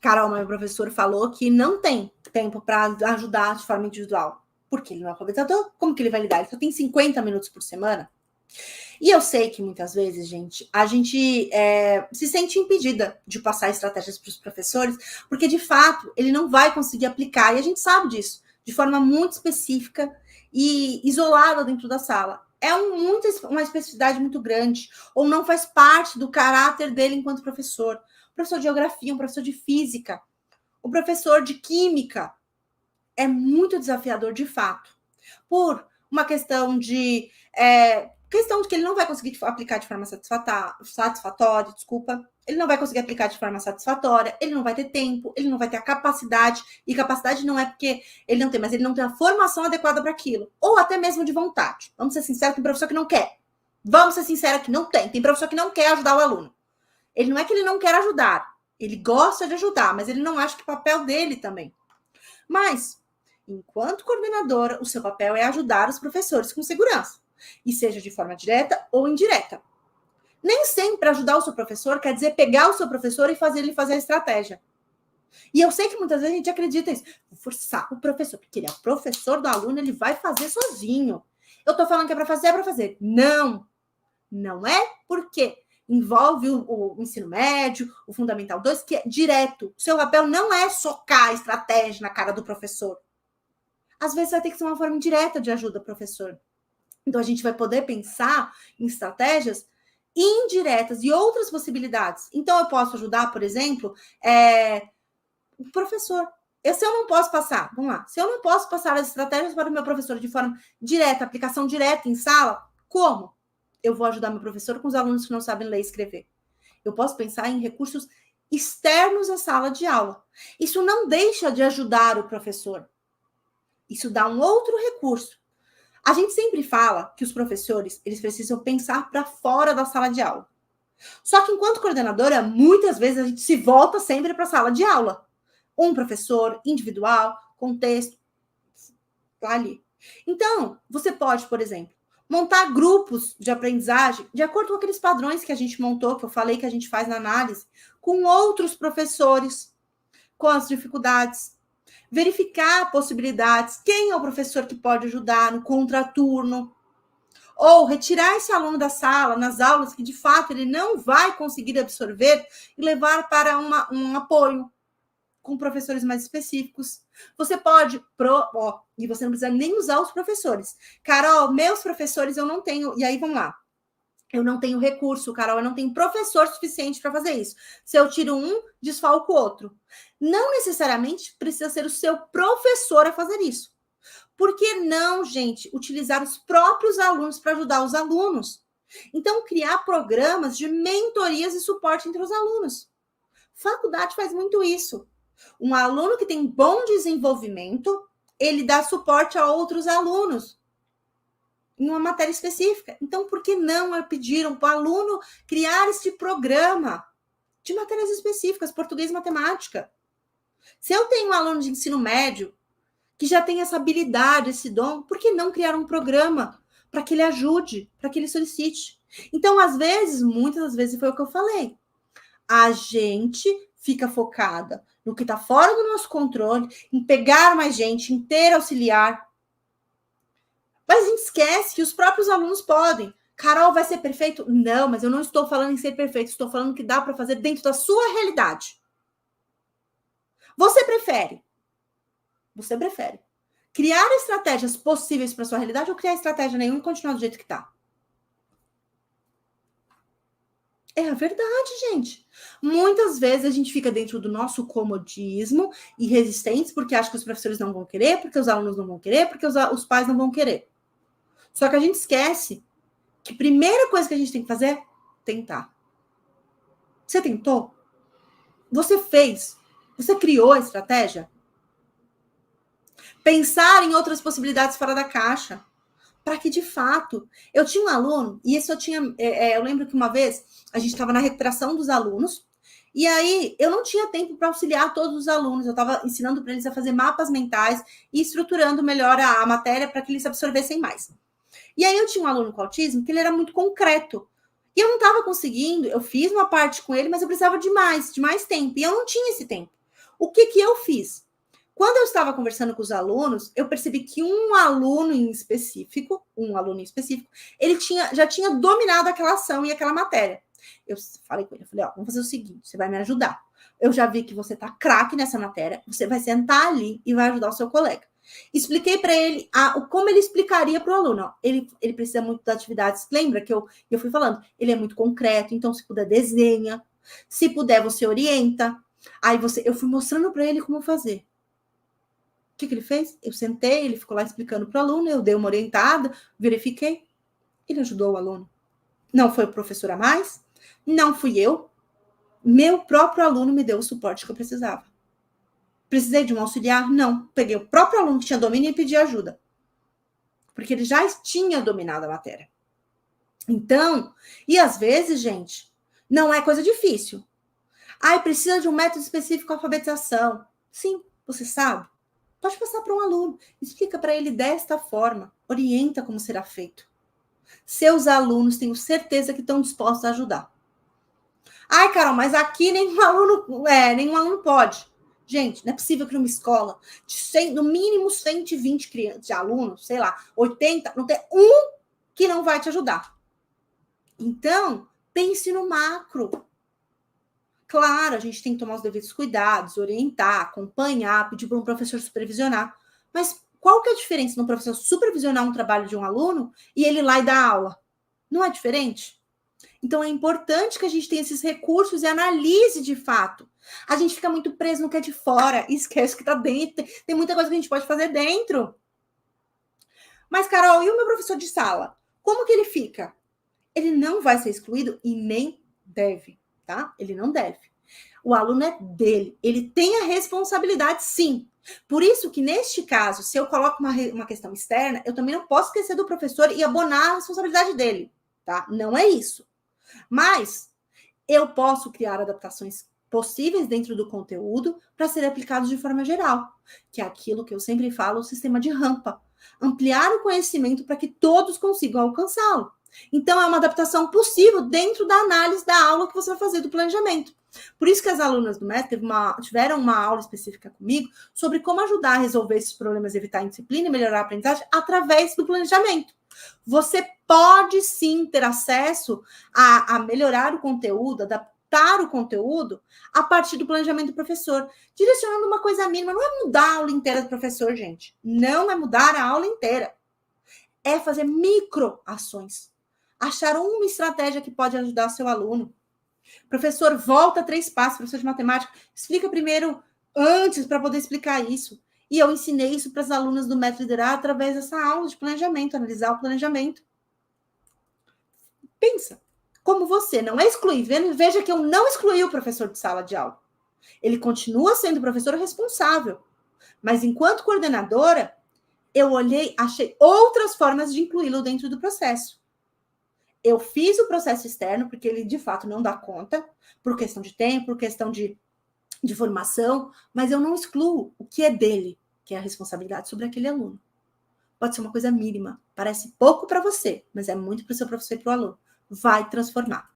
Carol, meu professor, falou que não tem tempo para ajudar de forma individual. Porque ele não é alfabetizador, como que ele vai lidar? Ele só tem 50 minutos por semana. E eu sei que muitas vezes, gente, a gente se sente impedida de passar estratégias para os professores, porque de fato ele não vai conseguir aplicar, e a gente sabe disso, de forma muito específica e isolada dentro da sala. É uma especificidade muito grande, ou não faz parte do caráter dele enquanto professor. Um professor de geografia, um professor de física, um professor de química. É muito desafiador de fato. Por uma questão de que ele não vai conseguir aplicar de forma satisfatória, ele não vai conseguir aplicar de forma satisfatória, ele não vai ter tempo, ele não vai ter a capacidade, e capacidade não é porque ele não tem, mas ele não tem a formação adequada para aquilo, ou até mesmo de vontade. Vamos ser sinceros, tem professor que não quer. Vamos ser sinceros que não tem professor que não quer ajudar o aluno. Ele não é que ele não quer ajudar, ele gosta de ajudar, mas ele não acha que o papel dele também. Mas, enquanto coordenadora, o seu papel é ajudar os professores com segurança, e seja de forma direta ou indireta. Nem sempre ajudar o seu professor quer dizer pegar o seu professor e fazer ele fazer a estratégia. E eu sei que muitas vezes a gente acredita nisso. Vou forçar o professor, porque ele é o professor do aluno, ele vai fazer sozinho. Eu tô falando que é para fazer. Não. Não é porque envolve o ensino médio, o Fundamental 2, que é direto. O seu papel não é socar a estratégia na cara do professor. Às vezes vai ter que ser uma forma indireta de ajuda ao professor. Então, a gente vai poder pensar em estratégias indiretas e outras possibilidades. Então, eu posso ajudar, por exemplo, o professor. Se eu não posso passar, vamos lá, se eu não posso passar as estratégias para o meu professor de forma direta, aplicação direta em sala, como? Eu vou ajudar meu professor com os alunos que não sabem ler e escrever. Eu posso pensar em recursos externos à sala de aula. Isso não deixa de ajudar o professor. Isso dá um outro recurso. A gente sempre fala que os professores, eles precisam pensar para fora da sala de aula. Só que enquanto coordenadora, muitas vezes a gente se volta sempre para a sala de aula. Um professor individual, contexto, lá ali. Então, você pode, por exemplo, montar grupos de aprendizagem de acordo com aqueles padrões que a gente montou, que eu falei que a gente faz na análise, com outros professores, com as dificuldades. Verificar possibilidades, quem é o professor que pode ajudar no contraturno, ou retirar esse aluno da sala, nas aulas que de fato ele não vai conseguir absorver e levar para um apoio com professores mais específicos. Você pode, e você não precisa nem usar os professores. Carol, meus professores eu não tenho, e aí vamos lá. Eu não tenho recurso, Carol, eu não tenho professor suficiente para fazer isso. Se eu tiro um, desfalco o outro. Não necessariamente precisa ser o seu professor a fazer isso. Por que não, gente, utilizar os próprios alunos para ajudar os alunos? Então, criar programas de mentorias e suporte entre os alunos. Faculdade faz muito isso. Um aluno que tem bom desenvolvimento, ele dá suporte a outros alunos em uma matéria específica. Então, por que não pediram para o aluno criar este programa de matérias específicas, português e matemática? Se eu tenho um aluno de ensino médio que já tem essa habilidade, esse dom, por que não criar um programa para que ele ajude, para que ele solicite? Então, às vezes, muitas das vezes foi o que eu falei, a gente fica focada no que está fora do nosso controle, em pegar mais gente, em ter auxiliar. Mas a gente esquece que os próprios alunos podem. Carol, vai ser perfeito? Não, mas eu não estou falando em ser perfeito. Estou falando que dá para fazer dentro da sua realidade. Você prefere criar estratégias possíveis para sua realidade ou criar estratégia nenhuma e continuar do jeito que está? É a verdade, gente. Muitas vezes a gente fica dentro do nosso comodismo e resistentes porque acha que os professores não vão querer, porque os alunos não vão querer, porque os pais não vão querer. Só que a gente esquece que a primeira coisa que a gente tem que fazer é tentar. Você tentou? Você fez? Você criou a estratégia? Pensar em outras possibilidades fora da caixa. Para que, de fato, eu tinha um aluno, e isso eu lembro que uma vez a gente estava na recuperação dos alunos, e aí eu não tinha tempo para auxiliar todos os alunos, eu estava ensinando para eles a fazer mapas mentais e estruturando melhor a matéria para que eles absorvessem mais. E aí eu tinha um aluno com autismo que ele era muito concreto. E eu não estava conseguindo, eu fiz uma parte com ele, mas eu precisava de mais tempo. E eu não tinha esse tempo. O que eu fiz? Quando eu estava conversando com os alunos, eu percebi que um aluno em específico, ele já tinha dominado aquela ação e aquela matéria. Eu falei com ele, falei, ó, vamos fazer o seguinte, você vai me ajudar. Eu já vi que você tá craque nessa matéria, você vai sentar ali e vai ajudar o seu colega. Expliquei para ele como ele explicaria para o aluno. Ó, ele precisa muito das atividades. Lembra que eu fui falando? Ele é muito concreto, então se puder, desenha. Se puder, você orienta. Aí eu fui mostrando para ele como fazer. O que ele fez? Eu sentei, ele ficou lá explicando para o aluno, eu dei uma orientada, verifiquei. Ele ajudou o aluno. Não foi o professor a mais, não fui eu. Meu próprio aluno me deu o suporte que eu precisava. Precisei de um auxiliar? Não. Peguei o próprio aluno que tinha domínio e pedi ajuda. Porque ele já tinha dominado a matéria. Então, e às vezes, gente, não é coisa difícil. Precisa de um método específico de alfabetização. Sim, você sabe. Pode passar para um aluno. Explica para ele desta forma. Orienta como será feito. Seus alunos, tenho certeza que estão dispostos a ajudar. Carol, mas aqui nenhum aluno pode. Gente, não é possível que numa escola de no mínimo 120 crianças, de alunos, sei lá, 80, não tem um que não vai te ajudar. Então, pense no macro. Claro, a gente tem que tomar os devidos cuidados, orientar, acompanhar, pedir para um professor supervisionar. Mas qual que é a diferença no professor supervisionar um trabalho de um aluno e ele ir lá e dar aula? Não é diferente? Então, é importante que a gente tenha esses recursos e analise de fato. A gente fica muito preso no que é de fora e esquece que está dentro. Tem muita coisa que a gente pode fazer dentro. Mas, Carol, e o meu professor de sala? Como que ele fica? Ele não vai ser excluído e nem deve, tá? Ele não deve. O aluno é dele. Ele tem a responsabilidade, sim. Por isso que, neste caso, se eu coloco uma questão externa, eu também não posso esquecer do professor e abonar a responsabilidade dele, tá? Não é isso. Mas eu posso criar adaptações possíveis dentro do conteúdo para serem aplicados de forma geral, que é aquilo que eu sempre falo, o sistema de rampa. Ampliar o conhecimento para que todos consigam alcançá-lo. Então, é uma adaptação possível dentro da análise da aula que você vai fazer do planejamento. Por isso que as alunas do MEC tiveram uma aula específica comigo sobre como ajudar a resolver esses problemas, evitar a indisciplina e melhorar a aprendizagem através do planejamento. Você pode sim ter acesso a melhorar o conteúdo, adaptar o conteúdo a partir do planejamento do professor, direcionando uma coisa mínima. Não é mudar a aula inteira do professor, gente. Não é mudar a aula inteira. É fazer microações. Achar uma estratégia que pode ajudar seu aluno. Professor, volta 3 passos, professor de matemática. Explica primeiro antes para poder explicar isso. E eu ensinei isso para as alunas do Método Liderar através dessa aula de planejamento, analisar o planejamento. Pensa, como você não é excluído, veja que eu não excluí o professor de sala de aula. Ele continua sendo professor responsável. Mas enquanto coordenadora, eu achei outras formas de incluí-lo dentro do processo. Eu fiz o processo externo, porque ele, de fato, não dá conta, por questão de tempo, por questão de formação, mas eu não excluo o que é dele, que é a responsabilidade sobre aquele aluno. Pode ser uma coisa mínima, parece pouco para você, mas é muito para o seu professor e para o aluno. Vai transformar.